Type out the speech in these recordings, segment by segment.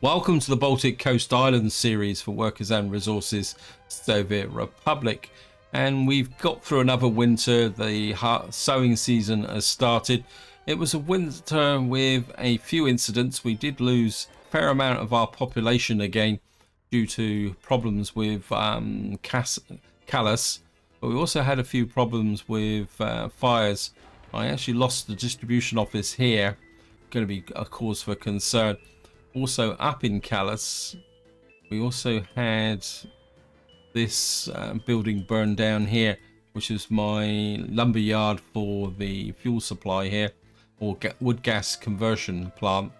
Welcome to the Baltic Coast Islands series for Workers and Resources Soviet Republic. And we've got through another winter. The sowing season has started. It was a winter with a few incidents. We did lose a fair amount of our population again due to problems with callus. But we also had a few problems with fires. I actually lost the distribution office here. Going to be a cause for concern. Also up in Callus, we also had this building burned down here, which is my lumber yard for the fuel supply here, or wood gas conversion plant.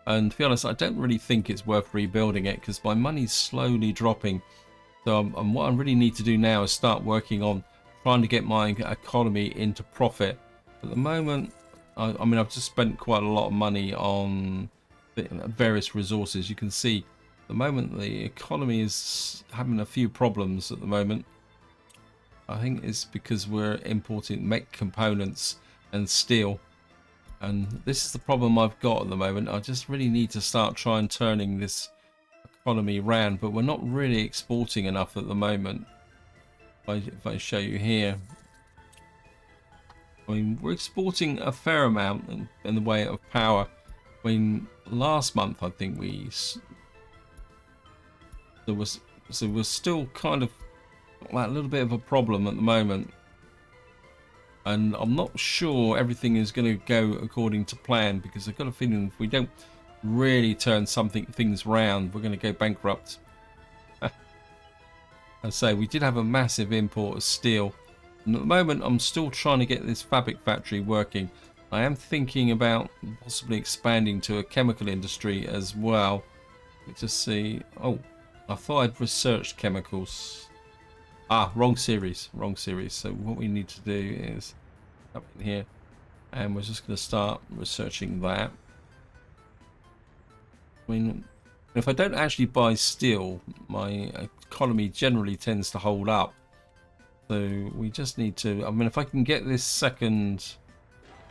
And to be honest, I don't really think it's worth rebuilding it because my money's slowly dropping. So what I really need to do now is start working on trying to get my economy into profit. At the moment, I mean, I've just spent quite a lot of money on various resources. You can see at the moment the economy is having a few problems at the moment. I think it's because we're importing mech components and steel, and this is the problem I've got at the moment. I just really need to start trying turning this economy around, but we're not really exporting enough at the moment. If I show you here, I mean, we're exporting a fair amount in the way of power. I mean, last month I think there was still kind of a little bit of a problem at the moment, and I'm not sure everything is going to go according to plan, because I've got a feeling if we don't really turn things around, we're going to go bankrupt. I say we did have a massive import of steel, and at the moment I'm still trying to get this fabric factory working. I am thinking about possibly expanding to a chemical industry as well. Let's just see. Oh, I thought I'd researched chemicals. Wrong series. So what we need to do is up in here, and we're just going to start researching that. I mean, if I don't actually buy steel, my economy generally tends to hold up. So we just need to. I mean, if I can get this second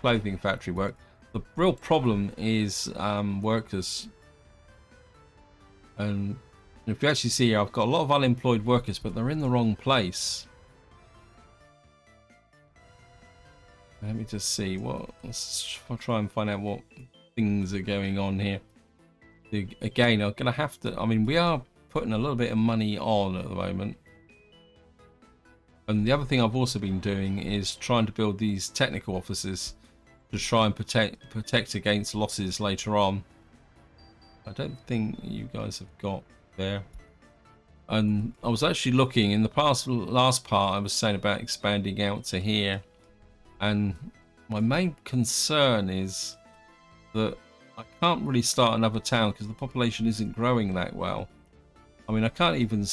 clothing factory work. The real problem is workers, and if you actually see here, I've got a lot of unemployed workers, but they're in the wrong place. Let me just see let's try and find out what things are going on here. Again, I'm gonna have to, I mean, we are putting a little bit of money on at the moment. And the other thing I've also been doing is trying to build these technical offices to try and protect against losses later on. I don't think you guys have got there. And I was actually looking in the last part I was saying about expanding out to here, and my main concern is that I can't really start another town because the population isn't growing that well. I mean, I can't even.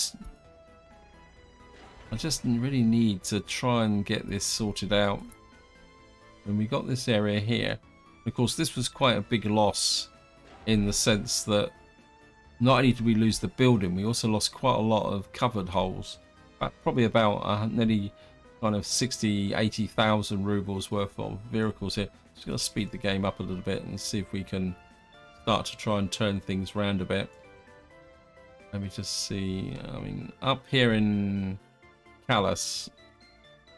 I just really need to try and get this sorted out. And we got this area here. Of course, this was quite a big loss in the sense that not only did we lose the building, we also lost quite a lot of covered holes. Probably about nearly kind of 80,000 rubles worth of vehicles here. Just going to speed the game up a little bit and see if we can start to try and turn things around a bit. Let me just see. I mean, up here in Callus,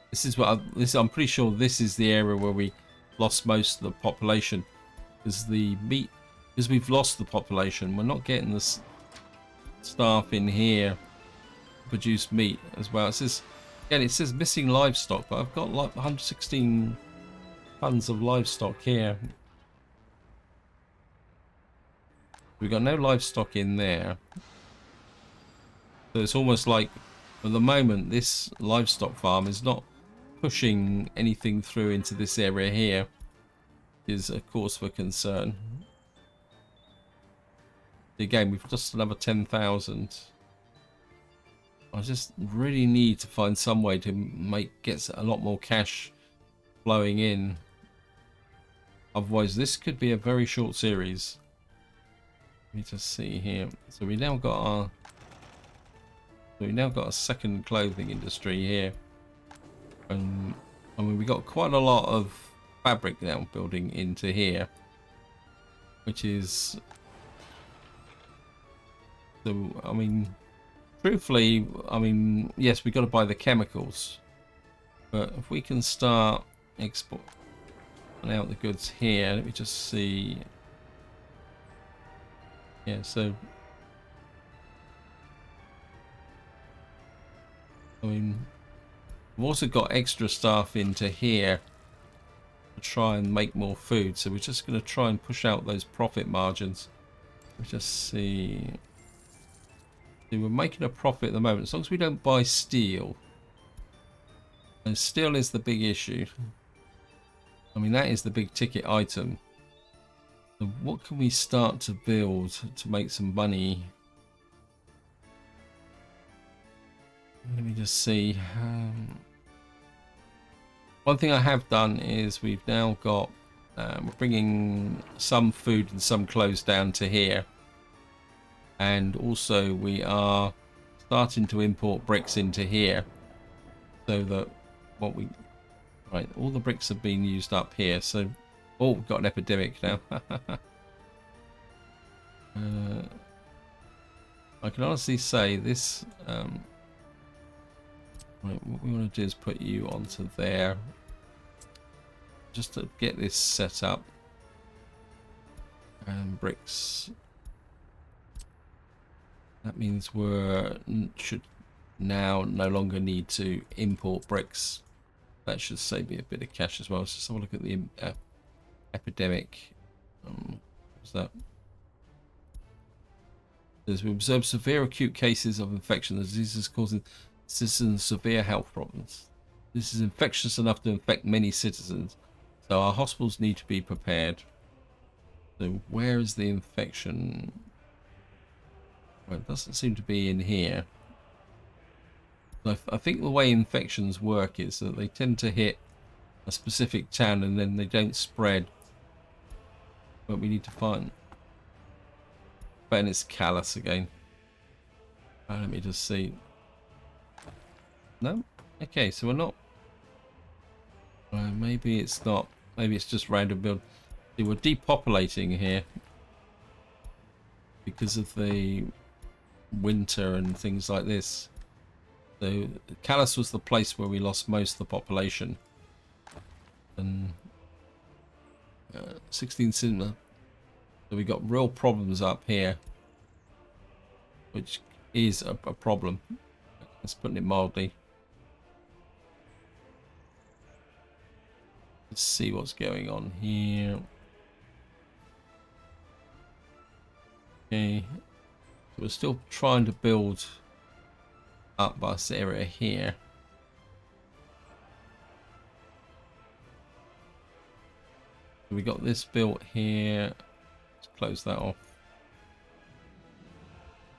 this is what I'm pretty sure this is the area where we lost most of the population, because we've lost the population, we're not getting the staff in here to produce meat as well. It says missing livestock, but I've got like 116 tons of livestock here. We've got no livestock in there, so it's almost like at the moment this livestock farm is not pushing anything through into this area here. Is a cause for concern. Again, we've lost another 10,000. I just really need to find some way to get a lot more cash flowing in. Otherwise, this could be a very short series. Let me just see here. So we now got a second clothing industry here. And I mean, we got quite a lot of fabric now building into here, which is So, I mean, truthfully, I mean, yes, we got to buy the chemicals, but if we can start exporting out the goods here, let me just see. Yeah, so I mean, we've also got extra stuff into here to try and make more food. So we're just going to try and push out those profit margins. Let's just see. See, we're making a profit at the moment as long as we don't buy steel. And steel is the big issue. I mean, that is the big ticket item. So what can we start to build to make some money? Let me just see. One thing I have done is we've now got we're bringing some food and some clothes down to here, and also we are starting to import bricks into here, so that what we right, all the bricks have been used up here. So, oh, we've got an epidemic now. I can honestly say this. Right, what we want to do is put you onto there, just to get this set up. And bricks. That means should now no longer need to import bricks. That should save me a bit of cash as well. Let's just have a look at the epidemic. What's that? As we observe severe acute cases of infection, the disease is causing citizens severe health problems. This is infectious enough to infect many citizens, so our hospitals need to be prepared. So where is the infection? Well, it doesn't seem to be in here. I think the way infections work is that they tend to hit a specific town and then they don't spread. But we need to find... Ben, it's callus again. Let me just see. No? Okay, so we're not... maybe it's not. Maybe it's just random build. See, we're depopulating here because of the winter and things like this. So Callus was the place where we lost most of the population. And 16 cinema. So we got real problems up here, which is a problem. Let's put it mildly. Let's see what's going on here. Okay, so we're still trying to build up this area here. We got this built here. Let's close that off.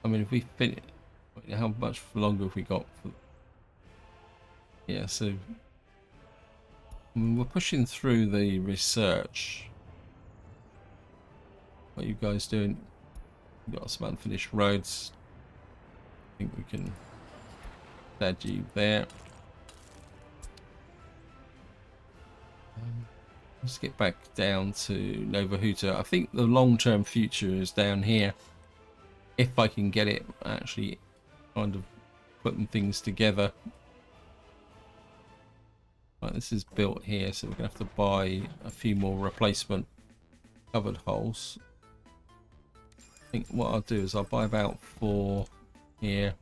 I mean, if we fit, how much longer have we got? Yeah, so I mean, we're pushing through the research. What are you guys doing? We've got some unfinished roads. I think we can add you there. Let's get back down to Nova Huta. I think the long-term future is down here. If I can get it actually kind of putting things together. Right, this is built here, so we're going to have to buy a few more replacement covered holes. I think what I'll do is I'll buy about 4 here.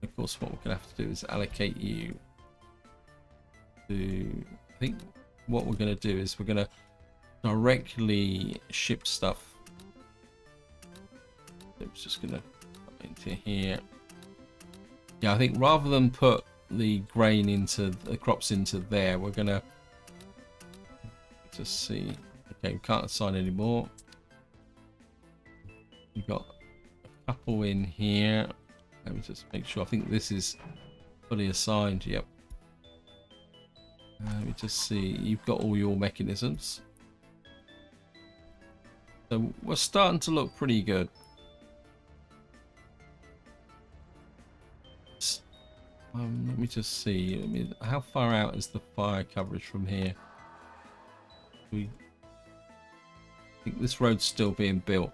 Of course, what we're going to have to do is allocate you to... I think what we're going to do is we're going to directly ship stuff. It's just going to come into here. Yeah, I think rather than put the grain into the crops into there, we're going to just see. Okay, we can't assign anymore. We've got a couple in here. Let me just make sure. I think this is fully assigned. Yep. Let me just see. You've got all your mechanisms. So we're starting to look pretty good. Let me just see. How far out is the fire coverage from here? I think this road's still being built.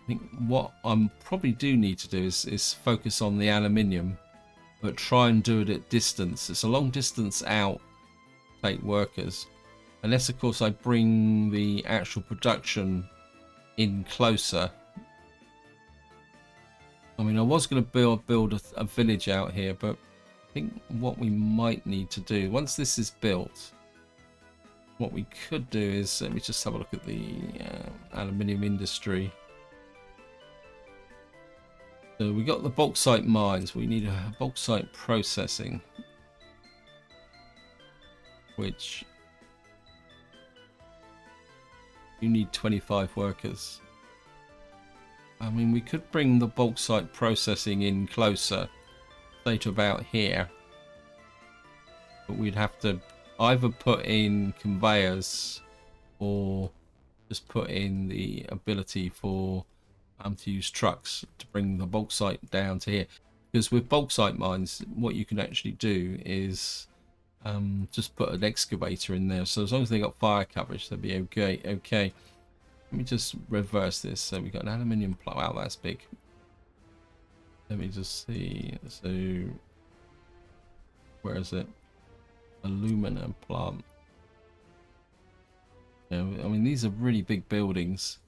think what I probably do need to do is focus on the aluminium, but try and do it at distance. It's a long distance out, take workers. Unless, of course, I bring the actual production in closer. I mean, I was going to build a village out here, but I think what we might need to do, once this is built, what we could do is, let me just have a look at the aluminium industry. So we got the bauxite mines. We need a bauxite processing, which you need 25 workers. I mean, we could bring the bauxite processing in closer, say to about here, but we'd have to either put in conveyors or just put in the ability for to use trucks to bring the bauxite down to here. Because with bauxite mines, what you can actually do is just put an excavator in there. So as long as they got fire coverage, they'll be okay. Okay. Let me just reverse this. So we've got an aluminium plant. Wow, that's big. Let me just see. So where is it? Aluminum plant. Yeah, I mean, these are really big buildings,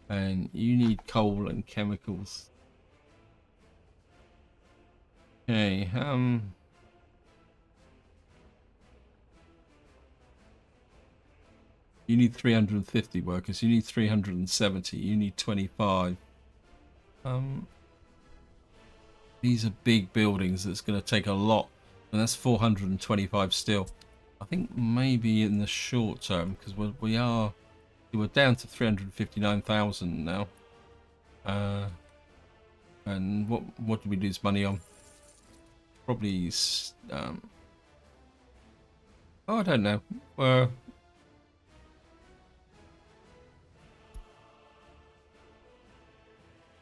and you need coal and chemicals. Okay, you need 350 workers. You need 370. You need 25. These are big buildings. That's going to take a lot, and that's 425 still. I think maybe in the short term, because we're down to 359,000 now. And what did we lose money on? Probably oh, I don't know. I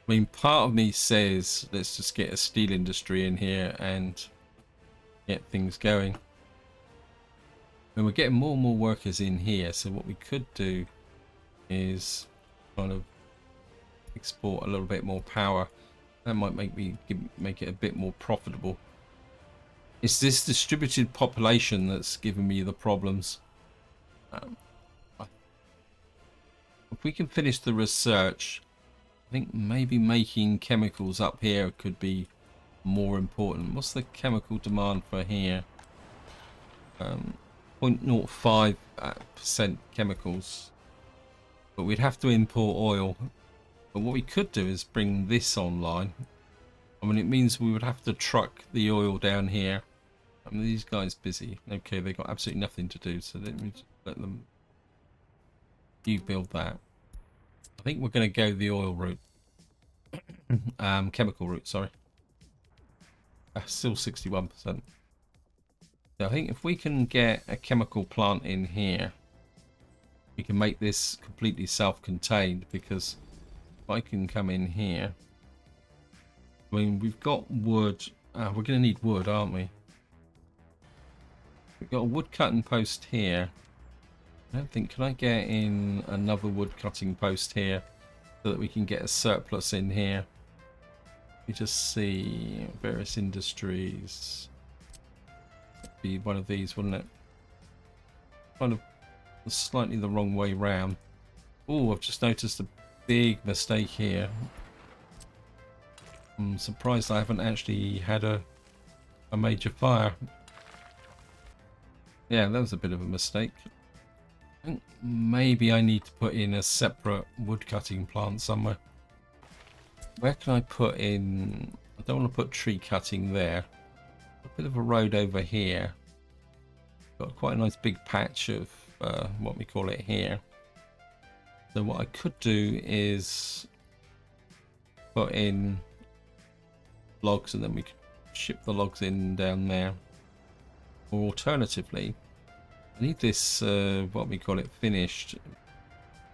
mean, part of me says let's just get a steel industry in here and get things going. And we're getting more and more workers in here, so what we could do is kind of export a little bit more power. That might make it a bit more profitable. It's this distributed population that's giving me the problems. If we can finish the research, I think maybe making chemicals up here could be more important. What's the chemical demand for here? 0.05% chemicals. But we'd have to import oil. But what we could do is bring this online. I mean, it means we would have to truck the oil down here. I mean, these guys busy. Okay, they got absolutely nothing to do, so let me just let them. You build that. I think we're going to go the oil route. Chemical route, sorry. Still 61%. So I think if we can get a chemical plant in here, we can make this completely self-contained, because if I can come in here, I mean, we've got wood. We're going to need wood, aren't we? We've got a wood cutting post here. I don't think, can I get in another wood cutting post here so that we can get a surplus in here? We just see various industries. It'd be one of these, wouldn't it? Kind of slightly the wrong way round. Oh, I've just noticed a big mistake here. I'm surprised I haven't actually had a major fire. Yeah, that was a bit of a mistake. I think maybe I need to put in a separate wood cutting plant somewhere. Where can I put in? I don't want to put tree cutting there. A bit of a road over here. Got quite a nice big patch of what we call it here. So what I could do is put in logs, and then we could ship the logs in down there. Or alternatively, I need this what we call it finished.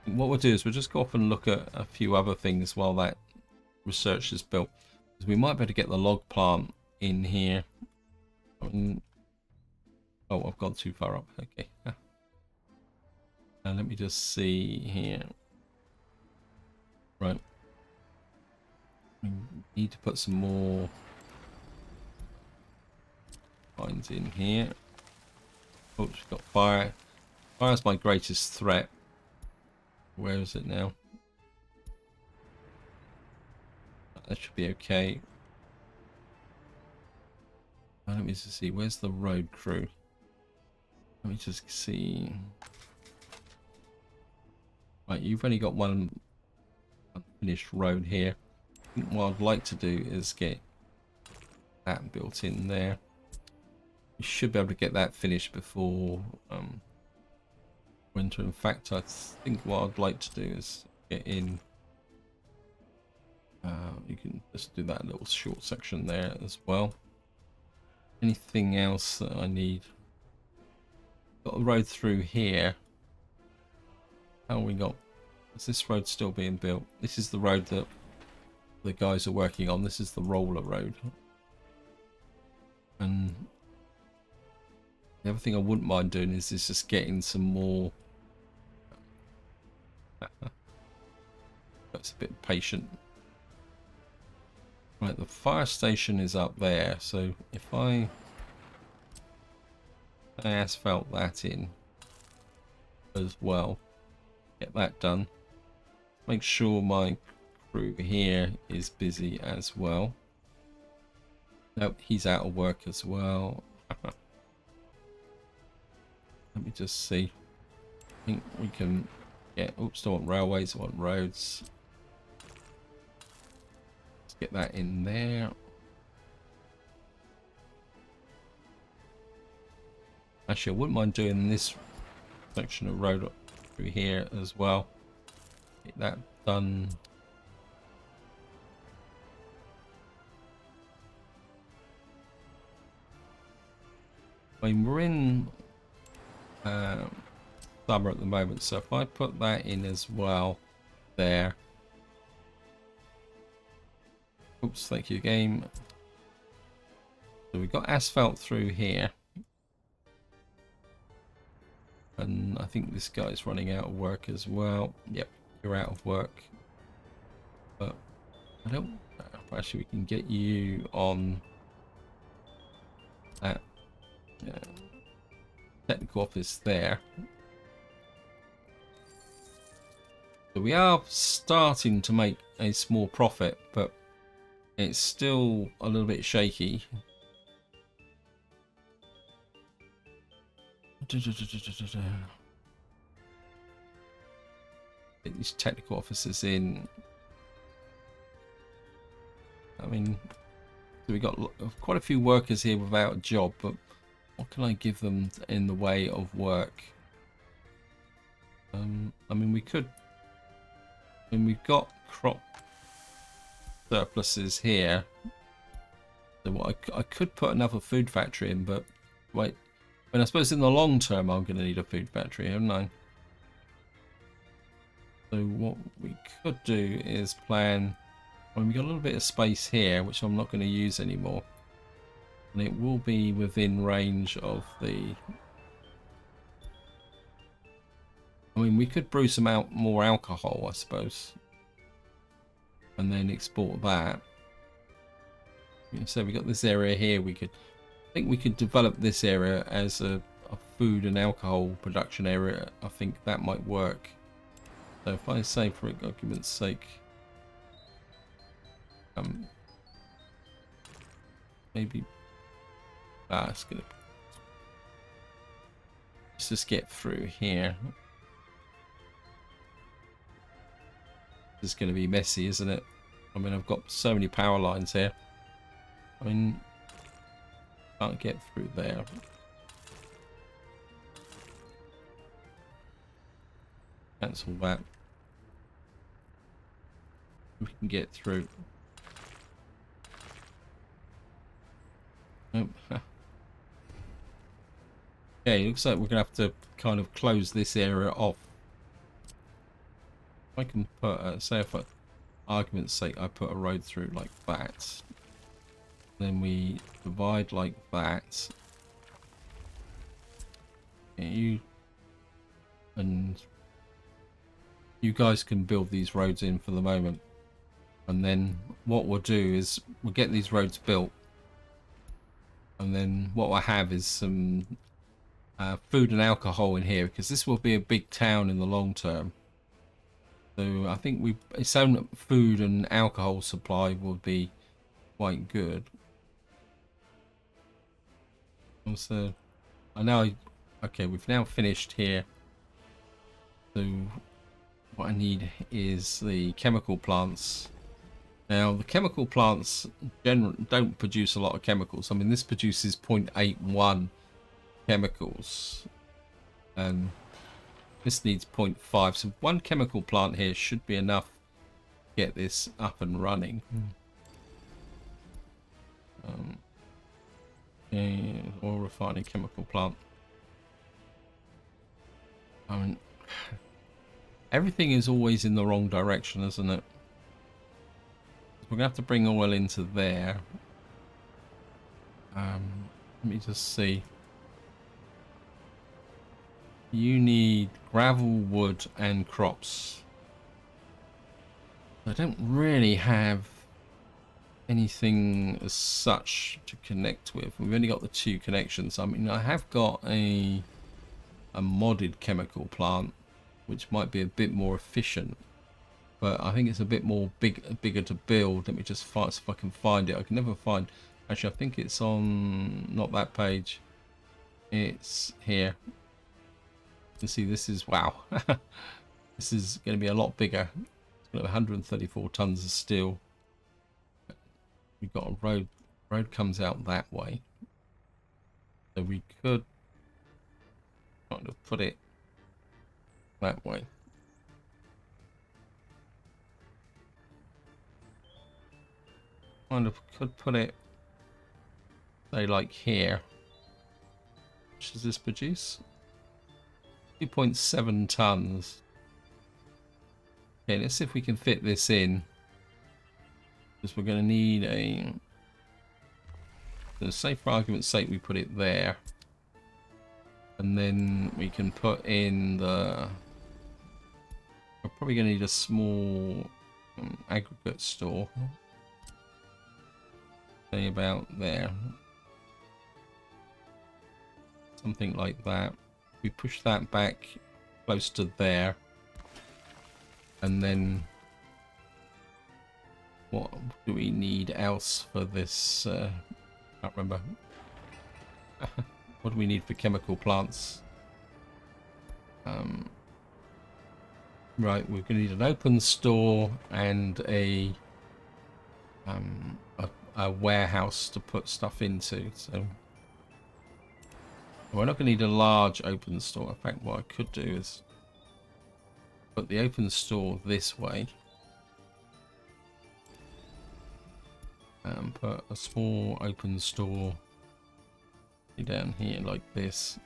What we'll do is we'll just go off and look at a few other things while that research is built, because we might be able to get the log plant in here. I mean, oh, I've gone too far up. Okay. Let me just see here. Right. We need to put some more lines in here. Oops, we've got fire. Fire's my greatest threat. Where is it now? That should be okay. Let me just see. Where's the road crew? Let me just see. Right, you've only got one unfinished road here. I think what I'd like to do is get that built in there. You should be able to get that finished before winter. In fact, I think what I'd like to do is get in. You can just do that little short section there as well. Anything else that I need? Got a road through here. How we got? Is this road still being built? This is the road that the guys are working on. This is the roller road. And the other thing I wouldn't mind doing is just getting some more. That's a bit patient. Right, the fire station is up there, so if I asphalt that in as well, get that done. Make sure my crew here is busy as well. Nope, he's out of work as well. Let me just see. I think we can get. Oops, don't want railways, I want roads. Let's get that in there. Actually, I wouldn't mind doing this section of road through here as well. Get that done. I mean, we're in summer at the moment, so if I put that in as well there. Oops, thank you, game. So we've got asphalt through here. And I think this guy's running out of work as well. Yep, you're out of work. But I don't know if actually we can get you on that technical office there. So we are starting to make a small profit, but it's still a little bit shaky. Get these technical officers in. I mean, so we got quite a few workers here without a job, but what can I give them in the way of work? I mean, we could. I mean, we've got crop surpluses here. So what I could put another food factory in, but wait. I mean, I suppose in the long term I'm going to need a food factory, haven't I? So what we could do is plan. I mean, we've got a little bit of space here, which I'm not going to use anymore. And it will be within range of the... I mean, we could brew some more alcohol, I suppose. And then export that. So we got this area here. I think we could develop this area as a food and alcohol production area. I think that might work. So if I say, for argument's sake, maybe it's gonna just get through here. This is going to be messy, isn't it? I mean, I've got so many power lines here. I mean, can't get through there. Cancel that. We can get through. Nope. Okay, looks like we're gonna have to kind of close this area off. I can put, say, for argument's sake, I put a road through like that. Then we divide like that. You you guys can build these roads in for the moment. And then what we'll do is we'll get these roads built. And then what we'll have is some food and alcohol in here, because this will be a big town in the long term. So I think its own food and alcohol supply will be quite good. Also, okay, we've now finished here. So what I need is the chemical plants. Now the chemical plants don't produce a lot of chemicals. I mean, this produces 0.81 chemicals, and this needs 0.5. So one chemical plant here should be enough to get this up and running. Oil refining chemical plant. I mean, everything is always in the wrong direction, isn't it? We're gonna have to bring oil into there. Let me just see. You need gravel, wood, and crops. I don't really have anything as such to connect with. We've only got the 2 connections. I mean, I have got a modded chemical plant, which might be a bit more efficient, but I think it's a bit more bigger to build. Let me just find, see if I can find it. I can never find. Actually, I think it's on not that page. It's here. You can see this is, wow. This is going to be a lot bigger. It's going to have 134 tons of steel. We've got a road. Road comes out that way, so we could kind of put it that way. Kind of could put it, say, like here. Which does this produce? 2.7 tons. Okay, let's see if we can fit this in. Because we're going to need a... Say for argument's sake we put it there. And then we can put in the... We're probably going to need a small aggregate store. Say about there. Something like that. We push that back close to there. And then... What do we need else for this? I can't remember. What do we need for chemical plants? Right, we're going to need an open store and a warehouse to put stuff into. So we're not going to need a large open store. In fact, what I could do is put the open store this way. And put a small open store down here like this.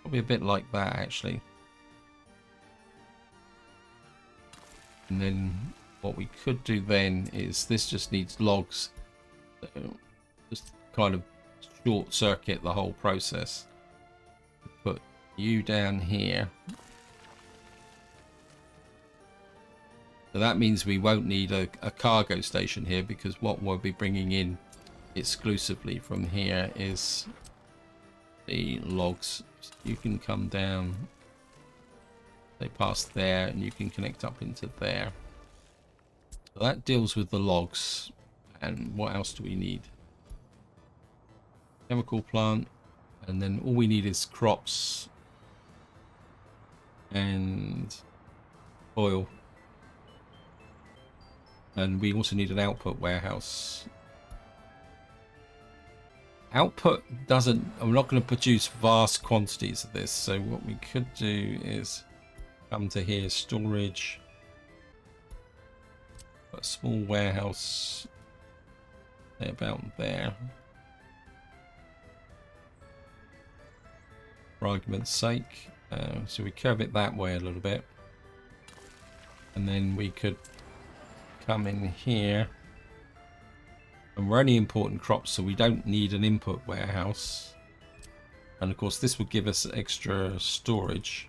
Probably a bit like that actually. And then what we could do then is this just needs logs. So just kind of short circuit the whole process. Put you down here. So that means we won't need a cargo station here, because what we'll be bringing in exclusively from here is the logs. So you can come down, they pass there, and you can connect up into there. So that deals with the logs. And what else do we need? Chemical plant, and then all we need is crops and oil. And we also need an output warehouse. Output doesn't... I'm not going to produce vast quantities of this. So what we could do is come to here, storage. Put a small warehouse about there. For argument's sake. So we curve it that way a little bit. And then we could come in here, and we're only importing crops, so we don't need an input warehouse. And of course this would give us extra storage.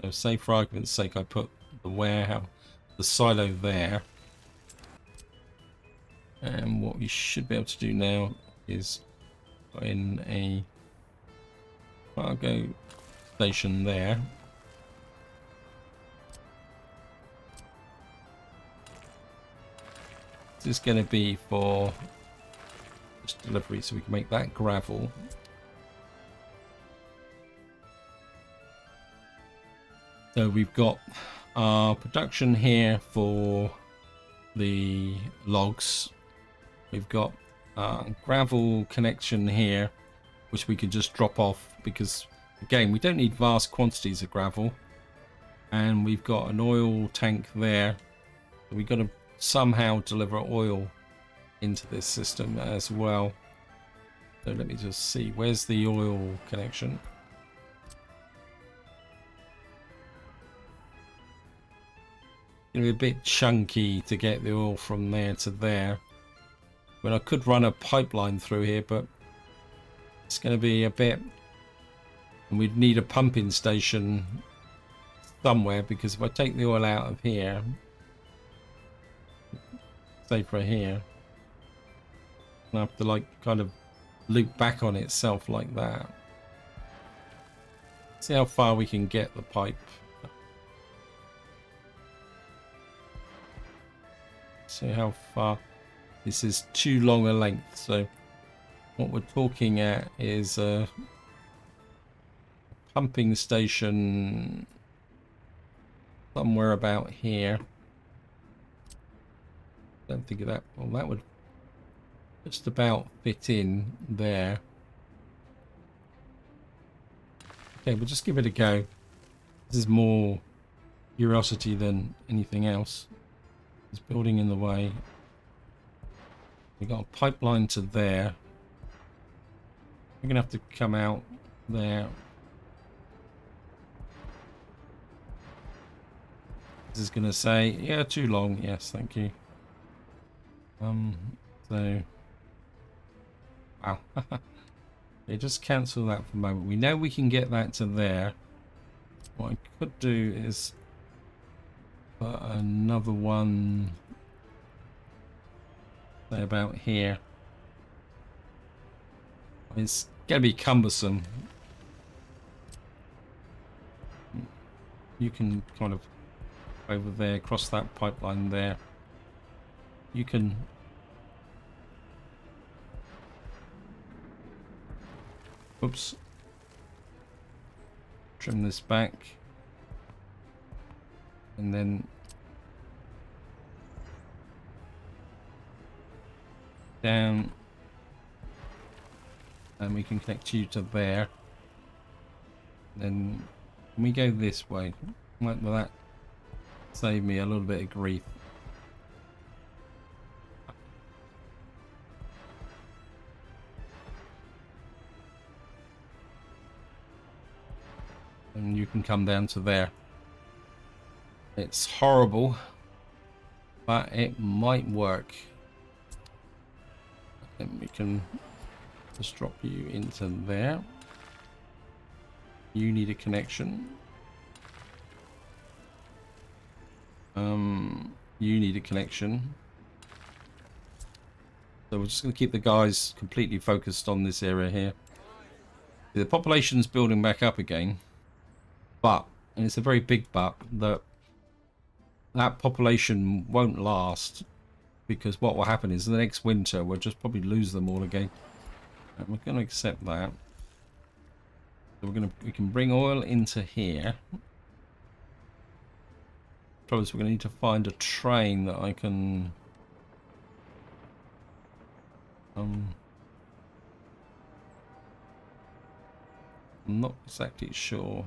So say for argument's sake I put the warehouse, the silo there. And what we should be able to do now is put in a cargo station there. This is going to be for just delivery, so we can make that gravel. So we've got our production here for the logs. We've got gravel connection here, which we can just drop off because, again, we don't need vast quantities of gravel. And we've got an oil tank there. We've got to somehow deliver oil into this system as well. So let me just see, where's the oil connection? It's going to be a bit chunky to get the oil from there to there. I mean, I could run a pipeline through here, but it's going to be a bit, and we'd need a pumping station somewhere, because if I take the oil out of here, say for here, I have to like kind of loop back on itself like that. See how far we can get the pipe. See how far. This is too long a length, so what we're talking at is a pumping station somewhere about here. Don't think of that. Well, that would just about fit in there. Okay, we'll just give it a go. This is more curiosity than anything else. It's building in the way. We got a pipeline to there. We're gonna have to come out there. This is gonna say, yeah, too long. Yes, thank you. So, wow. Okay, just cancel that for a moment. We know we can get that to there. What I could do is put another one, say about here. It's gonna be cumbersome. You can kind of over there, cross that pipeline there. You can oops, trim this back, and then down, and we can connect you to there. Then we go this way. Will that save me a little bit of grief? And you can come down to there. It's horrible, but it might work. Then we can just drop you into there. You need a connection. You need a connection. So we're just going to keep the guys completely focused on this area here. The population's building back up again. But, and it's a very big but, that population won't last, because what will happen is the next winter we'll just probably lose them all again. And we're going to accept that. So we can bring oil into here. Trouble is we're going to need to find a train that I can I'm not exactly sure.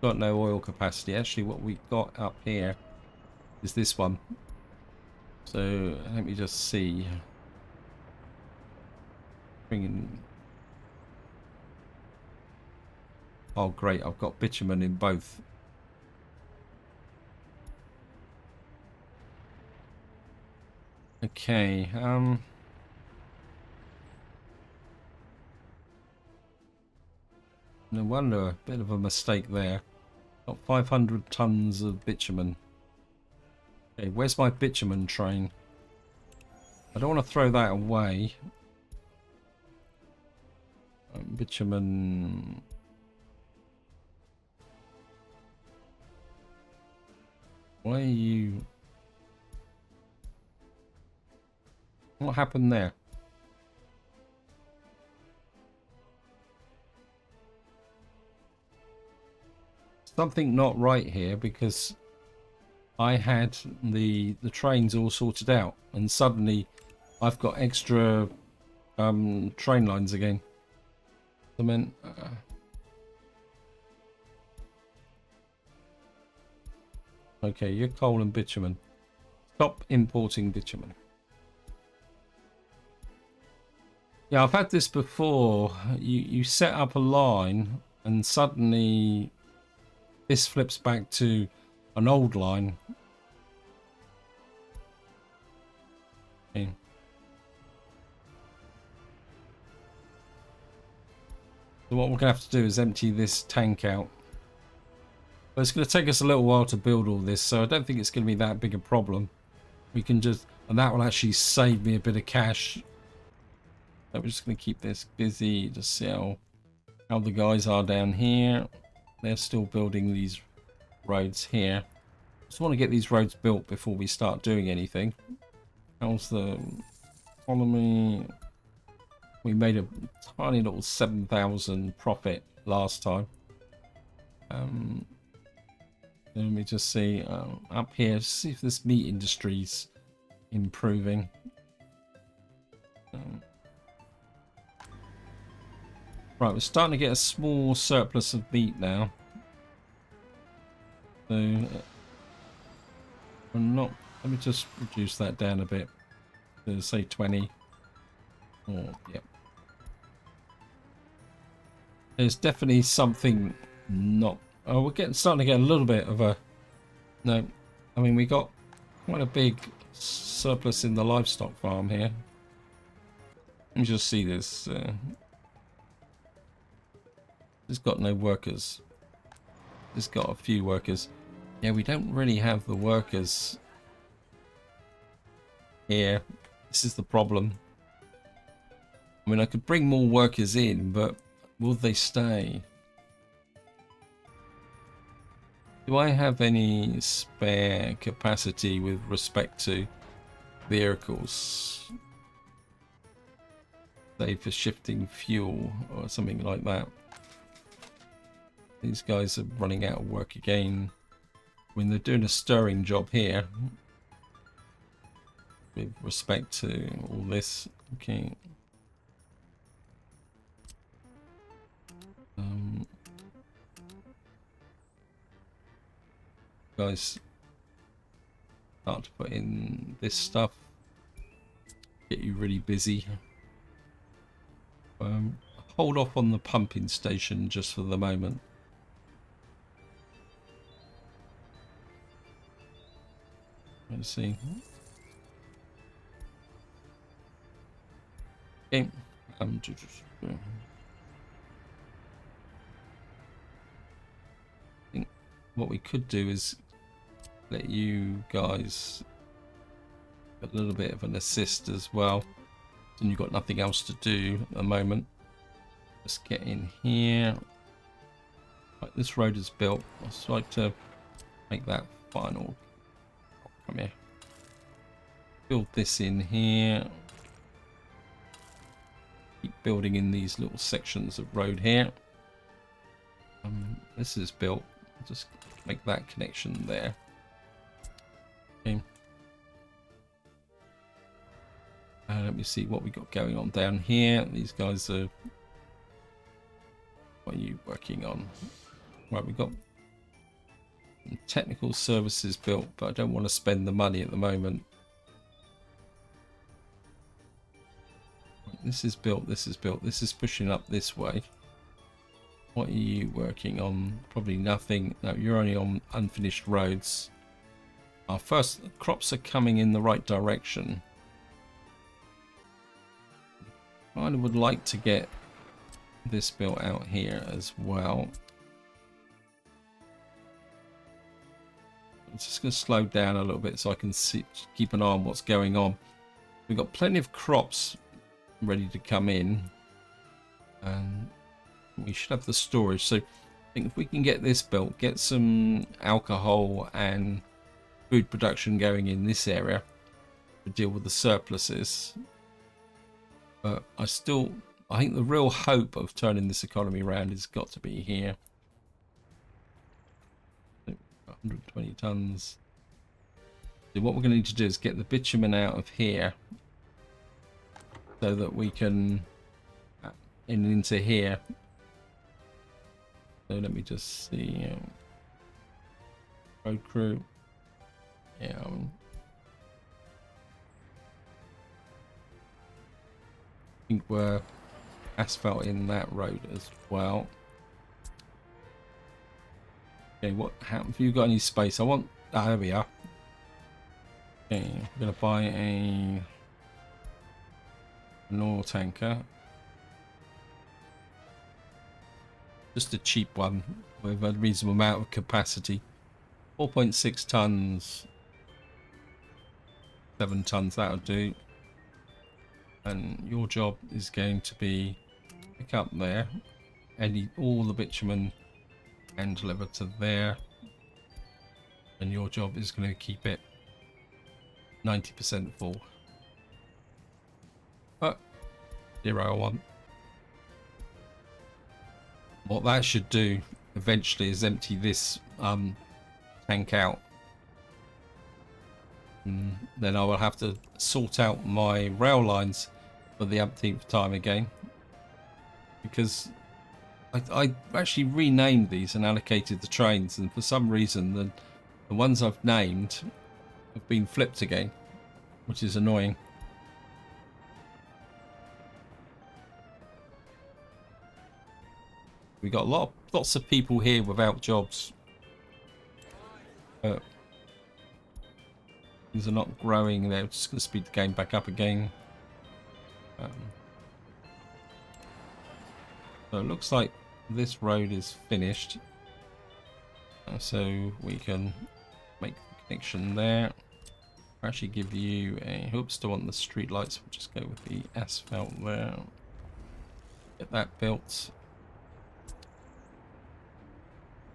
Got no oil capacity. Actually, what we got up here is this one. So let me just see. Bringing. Oh, great! I've got bitumen in both. Okay, no wonder, a bit of a mistake there. Got 500 tons of bitumen. Okay, where's my bitumen train? I don't want to throw that away. Bitumen. Why are you... What happened there? Something not right here, because I had the trains all sorted out, and suddenly I've got extra train lines again. I mean, okay, you're coal and bitumen. Stop importing bitumen. Yeah, I've had this before. You set up a line and suddenly this flips back to an old line. Okay. So what we're going to have to do is empty this tank out. But it's going to take us a little while to build all this, so I don't think it's going to be that big a problem. We can just... And that will actually save me a bit of cash. So we're just going to keep this busy to see how the guys are down here. They're still building these roads here. Just want to get these roads built before we start doing anything. How's the economy? We made a tiny little 7,000 profit last time. Let me just see up here, see if this meat industry's improving. Right, we're starting to get a small surplus of meat now. So we're not. Let me just reduce that down a bit to say 20. Oh, yep. There's definitely something not. Oh, we're starting to get a little bit of a. No, I mean we got quite a big surplus in the livestock farm here. Let me just see this. It's got no workers. It's got a few workers. Yeah, we don't really have the workers here. This is the problem. I mean, I could bring more workers in, but will they stay? Do I have any spare capacity with respect to vehicles? Say for shifting fuel or something like that. These guys are running out of work again. I mean, they're doing a stirring job here with respect to all this. Okay. Guys start to put in this stuff. Get you really busy. Hold off on the pumping station just for the moment. Let's see. Okay. I think what we could do is let you guys get a little bit of an assist as well. And you've got nothing else to do at the moment. Let's get in here. Right, this road is built. I'd just like to make that final. Come here. Build this in here. Keep building in these little sections of road here. This is built. Just make that connection there. Okay. Let me see what we got going on down here. These guys are. What are you working on? Right, we've got technical services built, but I don't want to spend the money at the moment. This is built, this is built, this is pushing up this way. What are you working on? Probably nothing. No, you're only on unfinished roads. Our first crops are coming in the right direction. kind of would like to get this built out here as well. I'm just going to slow down a little bit so I can keep an eye on what's going on. We've got plenty of crops ready to come in, and we should have the storage. So I think if we can get this built, get some alcohol and food production going in this area to deal with the surpluses. But I think the real hope of turning this economy around has got to be here. 120 tons. So what we're going to need to do is get the bitumen out of here so that we can into here. So let me just see. Road crew. Yeah. I think we're asphalting that road as well. Okay, have you got any space? I want. Ah, there we are. Okay, I'm gonna buy an oil tanker. Just a cheap one with a reasonable amount of capacity. 4.6 tons. 7 tons, that'll do. And your job is going to be pick up there. All the bitumen and deliver to there. And your job is going to keep it 90% full. But 001. What that should do eventually is empty this tank out. And then I will have to sort out my rail lines for the umpteenth time again, because I actually renamed these and allocated the trains, and for some reason the ones I've named have been flipped again, which is annoying. We got lots of people here without jobs. Things are not growing. They're just going to speed the game back up again. So it looks like this road is finished. So we can make the connection there. I'll actually give you a... Oops, still want the street lights. We'll just go with the asphalt there. Get that built.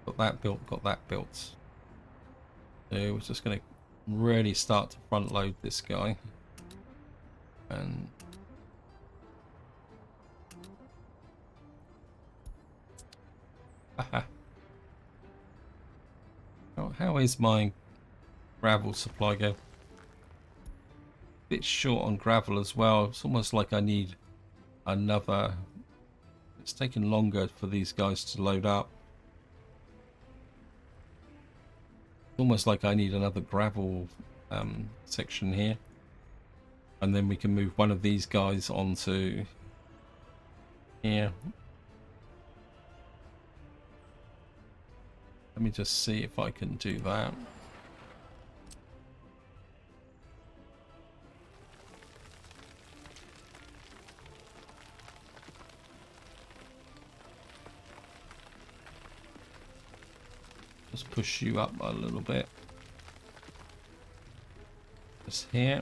Got that built, got that built. So we're just going to really start to front load this guy. And how is my gravel supply go? Bit short on gravel as well. It's almost like I need another. It's taken longer for these guys to load up. Almost like I need another gravel section here, and then we can move one of these guys onto here. Let me just see if I can do that. Just push you up a little bit. Just here.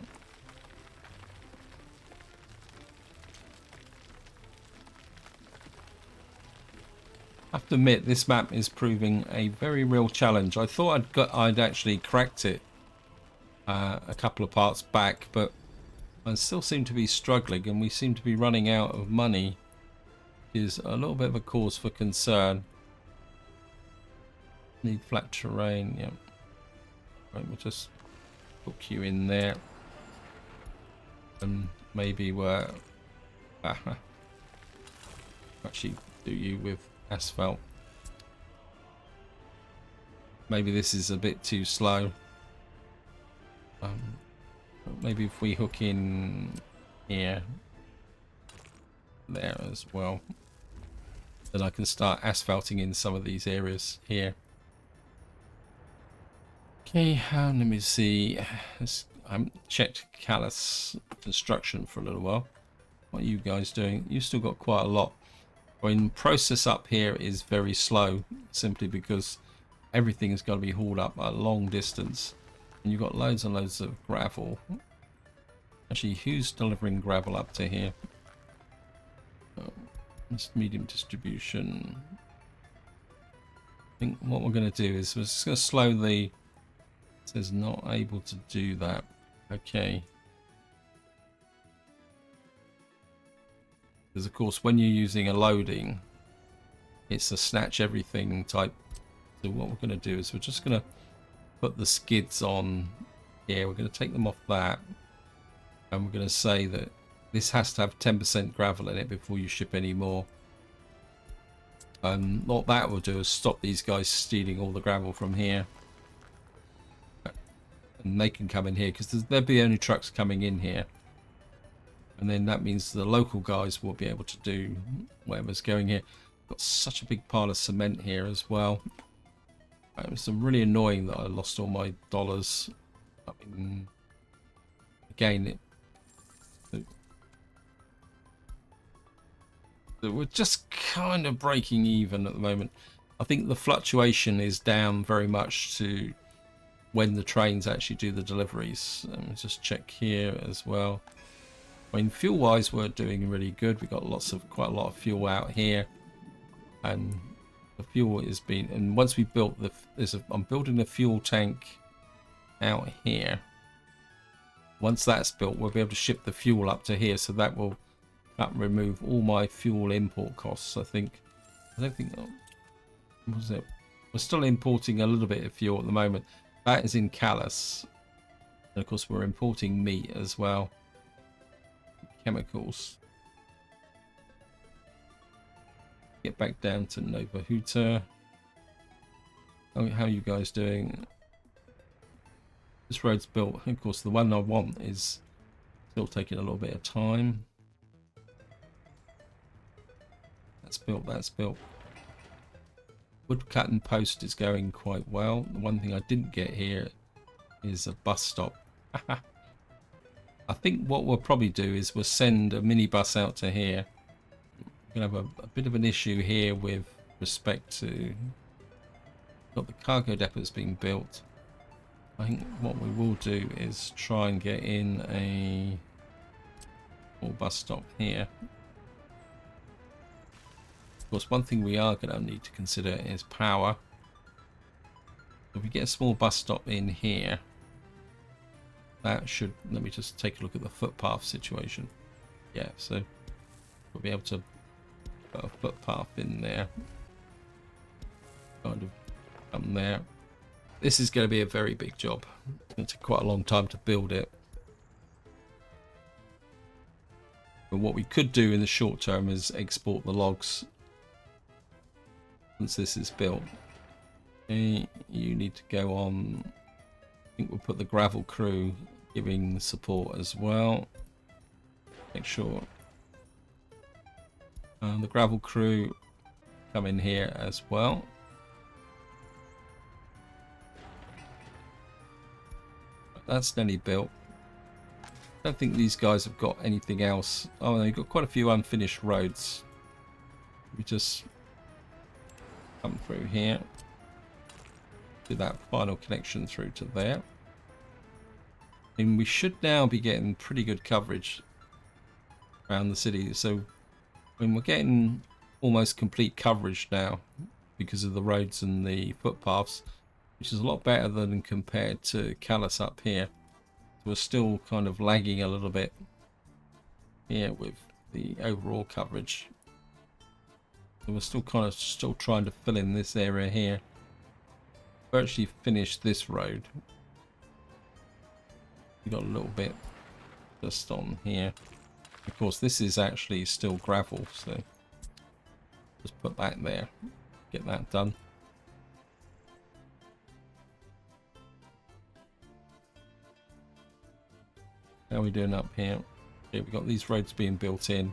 I have to admit, this map is proving a very real challenge. I thought I'd actually cracked it a couple of parts back, but I still seem to be struggling, and we seem to be running out of money, which is a little bit of a cause for concern. Need flat terrain, yeah. Right, we'll just hook you in there, and maybe we're actually do you with asphalt. Maybe this is a bit too slow. Maybe if we hook in here, there as well, then I can start asphalting in some of these areas here. Okay, let me see. I haven't checked callous construction for a little while. What are you guys doing? You've still got quite a lot. I mean, process up here is very slow, simply because everything is going to be hauled up a long distance. And you've got loads and loads of gravel. Actually, who's delivering gravel up to here? It's medium distribution. I think what we're going to do is we're just going to slow the... It says not able to do that. Okay. Because of course when you're using a loading, it's a snatch everything type. So what we're going to do is we're just going to put the skids on here. We're going to take them off that. And we're going to say that this has to have 10% gravel in it before you ship any more. And what that will do is stop these guys stealing all the gravel from here. And they can come in here because there'll be only trucks coming in here. And then that means the local guys will be able to do whatever's going here. Got such a big pile of cement here as well. It was really annoying that I lost all my dollars. I mean, again, we're just kind of breaking even at the moment. I think the fluctuation is down very much to when the trains actually do the deliveries. Just check here as well. I mean, fuel wise we're doing really good. We've got quite a lot of fuel out here, and the fuel is being, and once we built I'm building the fuel tank out here. Once that's built, we'll be able to ship the fuel up to here, so that will remove all my fuel import costs. I don't think what was it? We're still importing a little bit of fuel at the moment. That is in Callus, and of course we're importing meat as well. Chemicals. Get back down to Nova Huta. How are you guys doing? This road's built. Of course, the one I want is still taking a little bit of time. That's built. That's built. Wood cut and post is going quite well. The one thing I didn't get here is a bus stop. I think what we'll probably do is we'll send a minibus out to here. We're going to have a bit of an issue here with respect to the cargo depots being built. I think what we will do is try and get in a small bus stop here. Of course, one thing we are going to need to consider is power. If we get a small bus stop in here, that should, let me just take a look at the footpath situation. Yeah, so we'll be able to put a footpath in there. Kind of come there. This is going to be a very big job. It's going to take quite a long time to build it. But what we could do in the short term is export the logs once this is built. Okay, you need to go on. I think we'll put the gravel crew giving support as well. Make sure the gravel crew come in here as well. That's nearly built. I don't think these guys have got anything else. Oh, they've got quite a few unfinished roads. We just come through here. Do that final connection through to there. And we should now be getting pretty good coverage around the city. So when we're getting almost complete coverage now because of the roads and the footpaths, which is a lot better than compared to Callus up here. So we're still kind of lagging a little bit here with the overall coverage. So we're still trying to fill in this area here. We've actually finished this road. We've got a little bit just on here. Of course, this is actually still gravel, so just put that there. Get that done. How are we doing up here? Okay, we've got these roads being built in.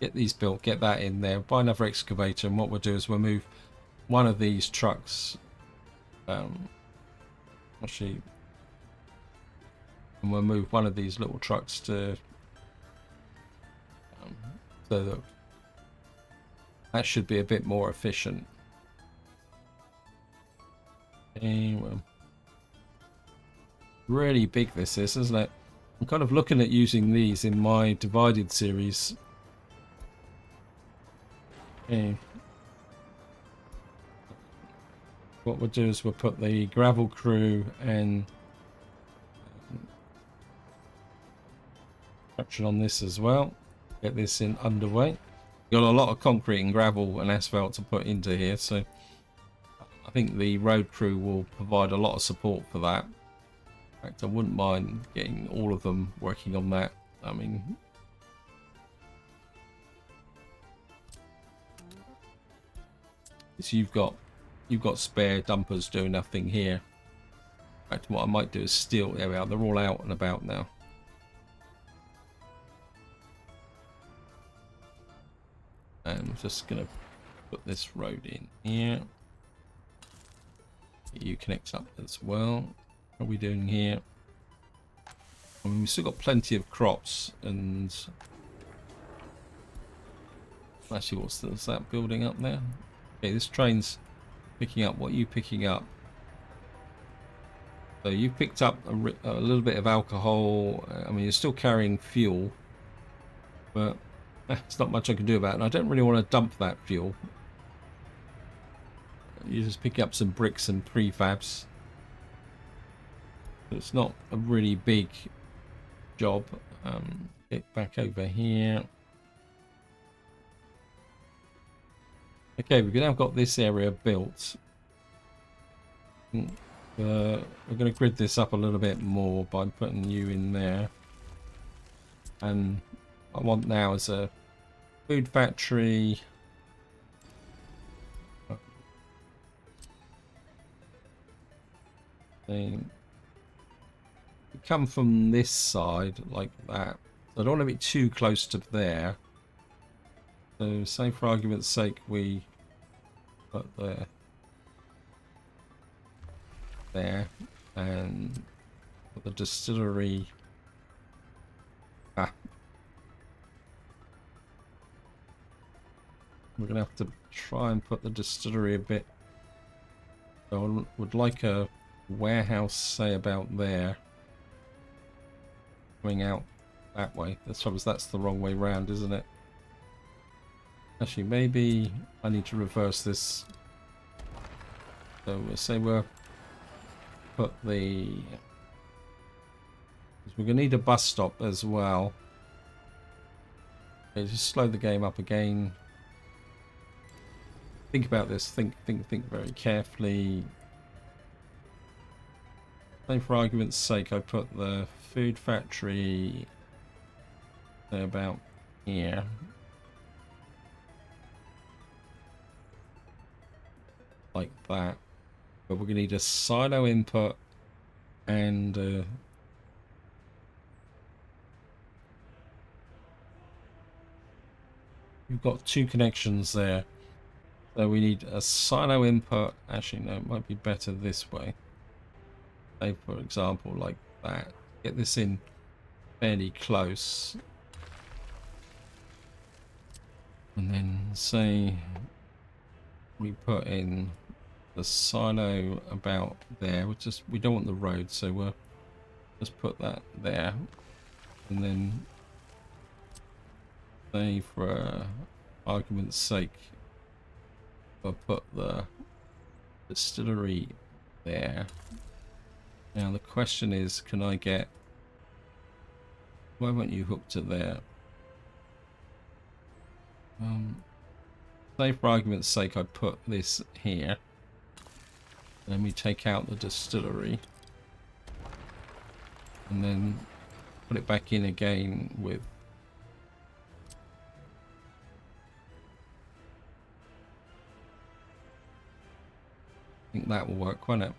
Get these built, get that in there. Buy another excavator, and what we'll do is we'll move one of these trucks. Actually, and we'll move one of these little trucks to So that should be a bit more efficient. Anyway, really big this is, isn't it? I'm kind of looking at using these in my divided series. Okay. What we'll do is we'll put the gravel crew and construction on this as well. Get this in underway. Got a lot of concrete and gravel and asphalt to put into here, so I think the road crew will provide a lot of support for that. In fact, I wouldn't mind getting all of them working on that. I mean, so you've got spare dumpers doing nothing here. In fact, what I might do is steal. There we are. They're all out and about now. And I'm just gonna put this road in here. You connect up as well. What are we doing here? I mean, we've still got plenty of crops, and actually, what's that building up there? Okay, this train's picking up. What are you picking up? So you picked up a little bit of alcohol. I mean, you're still carrying fuel, but there's not much I can do about it. And I don't really want to dump that fuel. You're just picking up some bricks and prefabs. It's not a really big job. Get back over here. Okay, we've now got this area built. We're going to grid this up a little bit more by putting you in there. And I want now is a food factory. Thing. Come from this side like that. I don't want to be too close to there. So say for argument's sake we put there and put the distillery. We're gonna have to try and put the distillery a bit. So I would like a warehouse, say about there. Coming out that way. That's the wrong way round, isn't it? Actually, maybe I need to reverse this. So we'll say we'll put the... We're going to need a bus stop as well. Okay, just slow the game up again. Think about this. Think very carefully. Say for argument's sake, I put the food factory about here. Like that. But we're going to need a silo input and we've got two connections there. So we need a silo input. Actually, no, it might be better this way. Say, for example, like that. Get this in fairly close. And then say we put in the silo about there. We don't want the road, so we'll just put that there. And then say for argument's sake, I'll put the distillery there. Now the question is, can I get... Why won't you hook to there? Say for argument's sake I put this here. Then we take out the distillery. And then put it back in again with... I think that will work, won't it?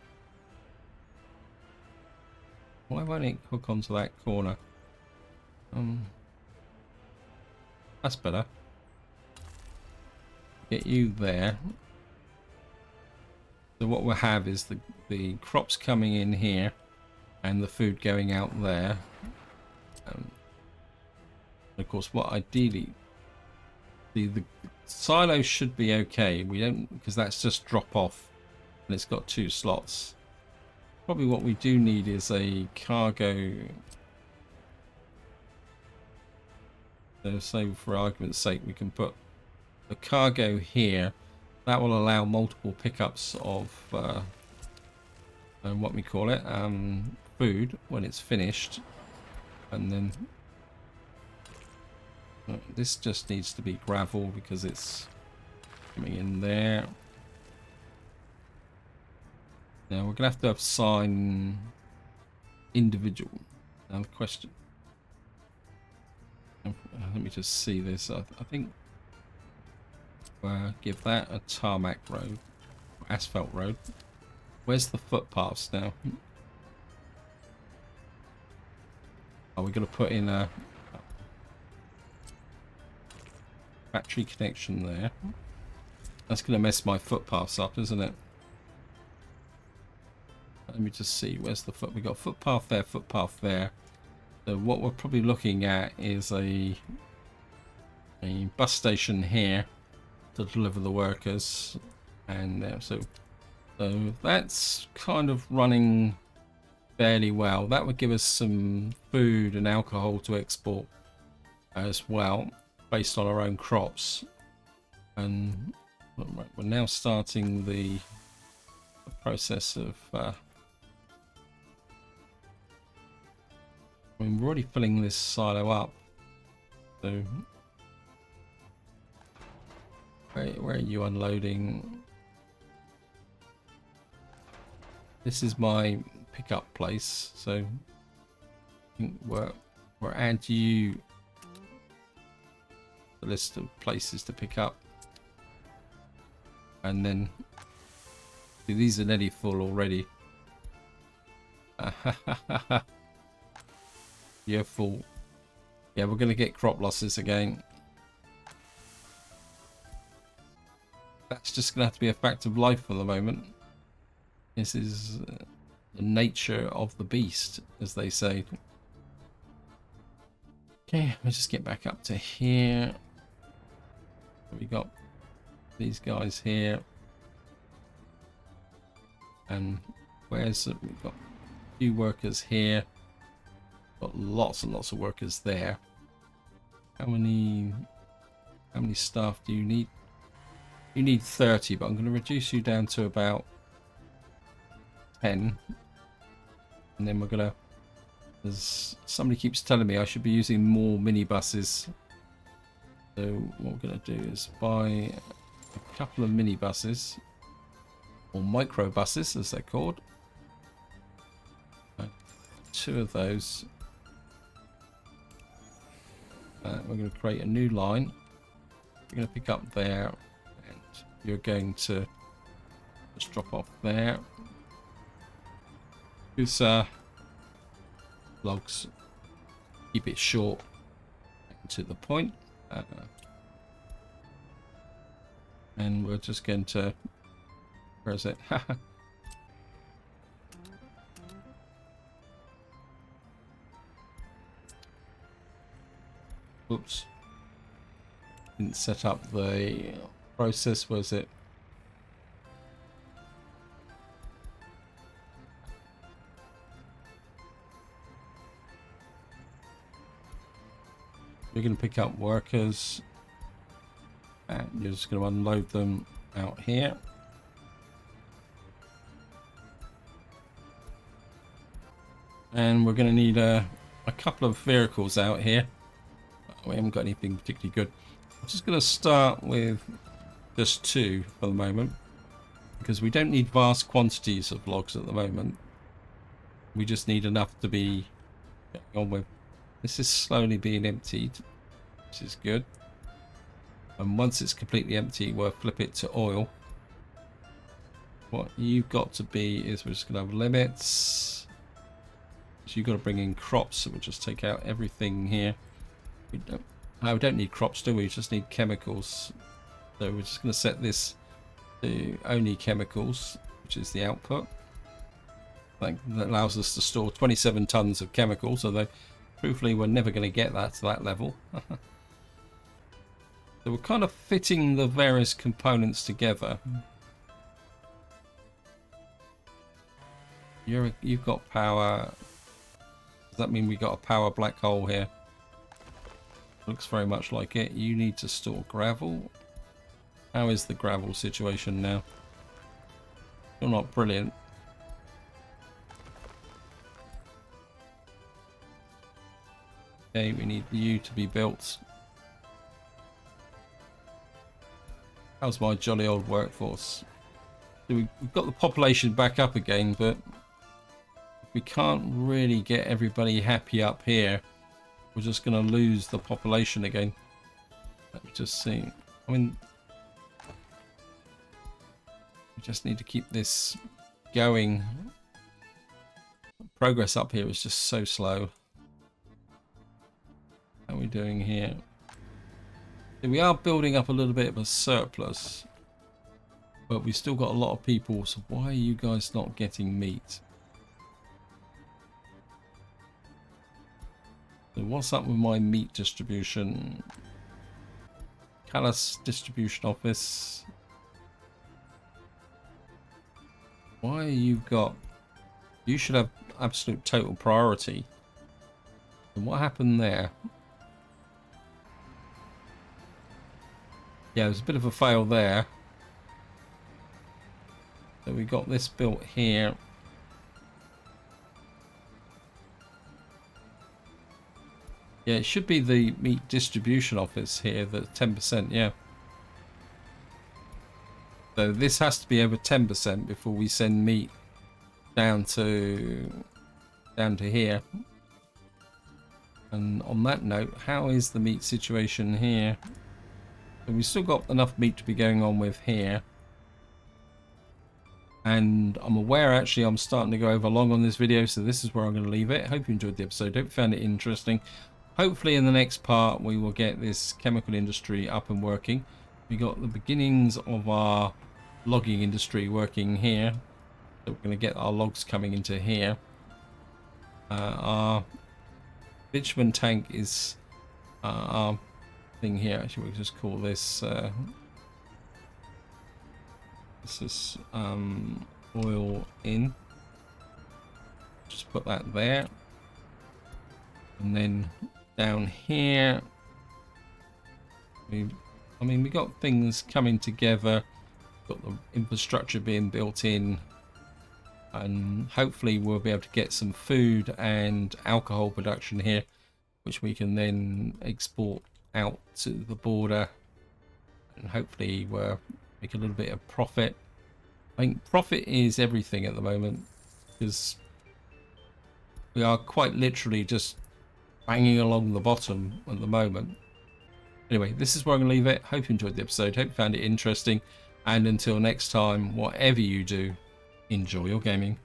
Why won't it hook onto that corner? That's better. Get you there. So what we'll have is the crops coming in here and the food going out there. Of course, what ideally The silo should be okay. We don't, because that's just drop off, and it's got 2 slots. Probably what we do need is a cargo. So for argument's sake, we can put the cargo here. That will allow multiple pickups of what we call it, food when it's finished. And then this just needs to be gravel because it's coming in there. Now we're gonna have to assign individual. Now the question. Let me just see this. I think give that a tarmac road, asphalt road. Where's the footpaths now? Are we going to put in a battery connection there? That's going to mess my footpaths up, isn't it? Let me just see. Where's the foot? We got footpath there, footpath there. So what we're probably looking at is a bus station here to deliver the workers, and so that's kind of running fairly well. That would give us some food and alcohol to export as well, based on our own crops. And we're now starting the process of. I mean, we're already filling this silo up. So, where are you unloading? This is my pickup place. So, I think we're add you the list of places to pick up, and then see, these are nearly full already. You're full. Yeah, we're going to get crop losses again. That's just going to have to be a fact of life for the moment. This is the nature of the beast, as they say. Okay, let's just get back up to here. We got these guys here. And we've got a few workers here. Got lots and lots of workers there. How many staff do you need? You need 30, but I'm going to reduce you down to about 10. And then we're going to, as somebody keeps telling me, I should be using more minibuses. So what we're going to do is buy a couple of minibuses, or micro buses as they're called. 2 of those. We're going to create a new line. You're going to pick up there, and you're going to just drop off there. Use logs. Keep it short and to the point. And we're just going to. Where is it? Oops. Didn't set up the process, was it? You're going to pick up workers and you're just going to unload them out here. And we're going to need a couple of vehicles out here. We haven't got anything particularly good. I'm just going to start with just 2 for the moment, because we don't need vast quantities of logs at the moment. We just need enough to be getting on with. This is slowly being emptied, which is good. And once it's completely empty, we'll flip it to oil. What you've got to be is we're just going to have limits. So you've got to bring in crops, so we'll just take out everything here. We don't need crops, do we? We just need chemicals. So we're just going to set this to only chemicals, which is the output. That allows us to store 27 tons of chemicals, although truthfully we're never going to get that to that level. So we're kind of fitting the various components together. You've got power. Does that mean we got a power black hole here? Looks very much like it. You need to store gravel. How is the gravel situation now? Still not brilliant. Okay, we need you to be built. How's my jolly old workforce? So we've got the population back up again, but we can't really get everybody happy up here. We're just going to lose the population again. Let me just see. I mean, we just need to keep this going. Progress up here is just so slow. How are we doing here? So we are building up a little bit of a surplus, but we've still got a lot of people. So why are you guys not getting meat? So what's up with my meat distribution? Callus distribution office. Why you got? You should have absolute total priority. And what happened there? Yeah, there's a bit of a fail there. So we got this built here. Yeah, it should be the meat distribution office here, the 10%, yeah. So this has to be over 10% before we send meat down to here. And on that note, how is the meat situation here? So we've still got enough meat to be going on with here. And I'm aware actually I'm starting to go over long on this video, so this is where I'm going to leave it. Hope you enjoyed the episode. Hope you found it interesting. Hopefully in the next part we will get this chemical industry up and working. We got the beginnings of our logging industry working here. So we're going to get our logs coming into here. Our bitumen tank is our thing here. Actually, we'll just call this oil in. Just put that there, and then down here we got things coming together, got the infrastructure being built in, and hopefully we'll be able to get some food and alcohol production here, which we can then export out to the border, and hopefully we'll make a little bit of profit. I think profit is everything at the moment, because we are quite literally just banging along the bottom at the moment. Anyway, this is where I'm going to leave it. Hope you enjoyed the episode. Hope you found it interesting. And until next time, whatever you do, enjoy your gaming.